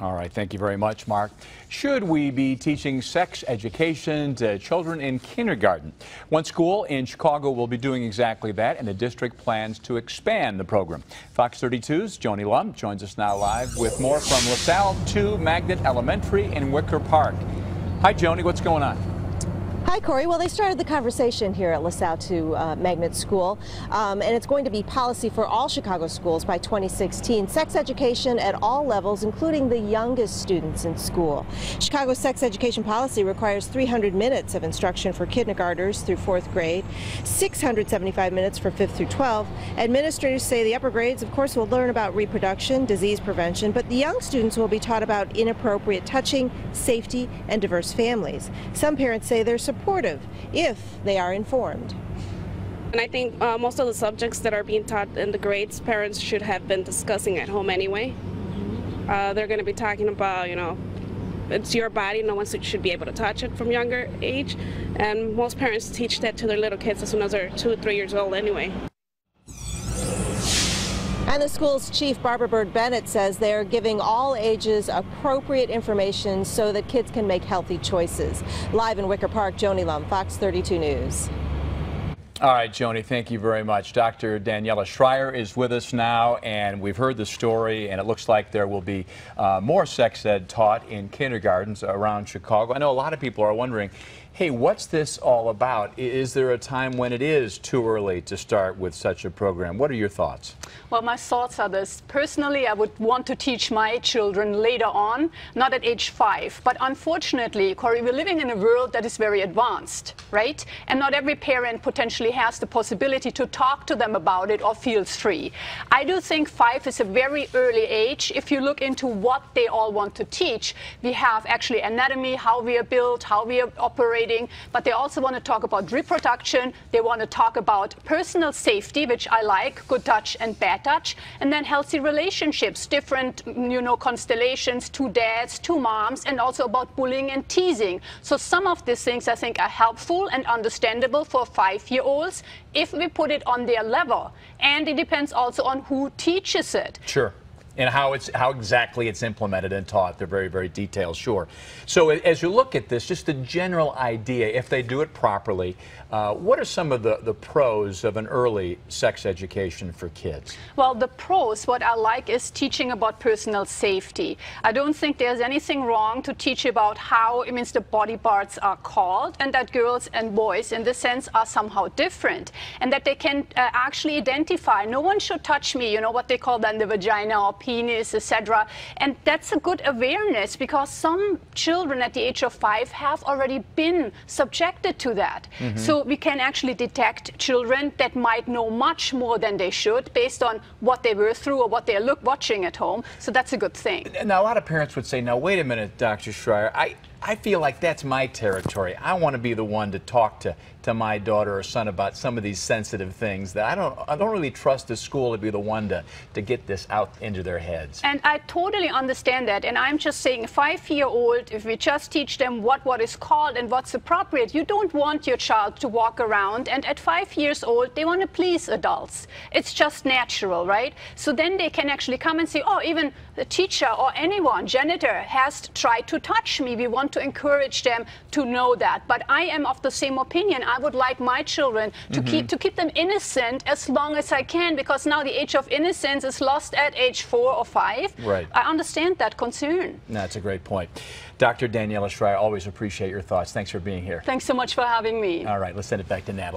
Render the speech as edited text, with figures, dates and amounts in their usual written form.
All right, thank you very much, Mark. Should we be teaching sex education to children in kindergarten? One school in Chicago will be doing exactly that, and the district plans to expand the program. Fox 32's Joni Lum joins us now live with more from LaSalle to Magnet Elementary in Wicker Park. Hi, Joni, what's going on? Hi, Corey. Well, they started the conversation here at LaSalle to Magnet School, and it's going to be policy for all Chicago schools by 2016. Sex education at all levels, including the youngest students in school. Chicago's sex education policy requires 300 minutes of instruction for kindergartners through 4th grade, 675 minutes for 5th through 12th. Administrators say the upper grades, of course, will learn about reproduction, disease prevention, but the young students will be taught about inappropriate touching, safety, and diverse families. Some parents say they're supportive if they are informed. And I think most of the subjects that are being taught in the grades, parents should have been discussing at home anyway. They're going to be talking about, it's your body, no one should be able to touch it from younger age. And most parents teach that to their little kids as soon as they're 2 or 3 years old anyway. And the school's chief, Barbara Bird Bennett, says they're giving all ages appropriate information so that kids can make healthy choices. Live in Wicker Park, Joni Lum, Fox 32 News. All right, Joni, thank you very much. Dr. Daniela Schreier is with us now, and we've heard the story, and it looks like there will be more sex ed taught in kindergartens around Chicago. I know a lot of people are wondering, hey, what's this all about? Is there a time when it is too early to start with such a program? What are your thoughts? Well, my thoughts are this. Personally, I would want to teach my children later on, not at age 5. But unfortunately, Corey, we're living in a world that is very advanced, right? And not every parent potentially has the possibility to talk to them about it or feels free. I do think 5 is a very early age. If you look into what they all want to teach, we have actually anatomy, how we are built, how we are operating, but they also want to talk about reproduction. They want to talk about personal safety, which I like, good touch and bad touch, and then healthy relationships, different, constellations, 2 dads, 2 moms, and also about bullying and teasing. So some of these things I think are helpful and understandable for 5-year-olds if we put it on their level. And it depends also on who teaches it. Sure. And how exactly it's implemented and taught. They're very, very detailed, sure. So as you look at this, just the general idea, if they do it properly, what are some of the pros of an early sex education for kids? Well, the pros, what I like is teaching about personal safety. I don't think there's anything wrong to teach about how it means the body parts are called, and that girls and boys in this sense are somehow different, and that they can actually identify. No one should touch me, what they call then the vagina or penis, etc. And that's a good awareness, because some children at the age of 5 have already been subjected to that. So we can actually detect children that might know much more than they should based on what they were through or what they're watching at home. So that's a good thing. Now, a lot of parents would say, now, wait a minute, Dr. Schreier, I feel like that's my territory. I want to be the one to talk to my daughter or son about some of these sensitive things that I don't really trust the school to be the one to get this out into their heads. And I totally understand that. And I'm just saying, a 5-year-old, if we just teach them what is called and what's appropriate, you don't want your child to walk around and at 5 years old they want to please adults. It's just natural, right? So then they can actually come and say, oh, even the teacher or anyone, janitor, has tried to touch me. We want to encourage them to know that. But I am of the same opinion. I would like my children to keep them innocent as long as I can, because now the age of innocence is lost at age 4 or 5. Right. I understand that concern. That's a great point. Dr. Daniela Schreier, always appreciate your thoughts. Thanks for being here. Thanks so much for having me. All right, let's send it back to Natalie.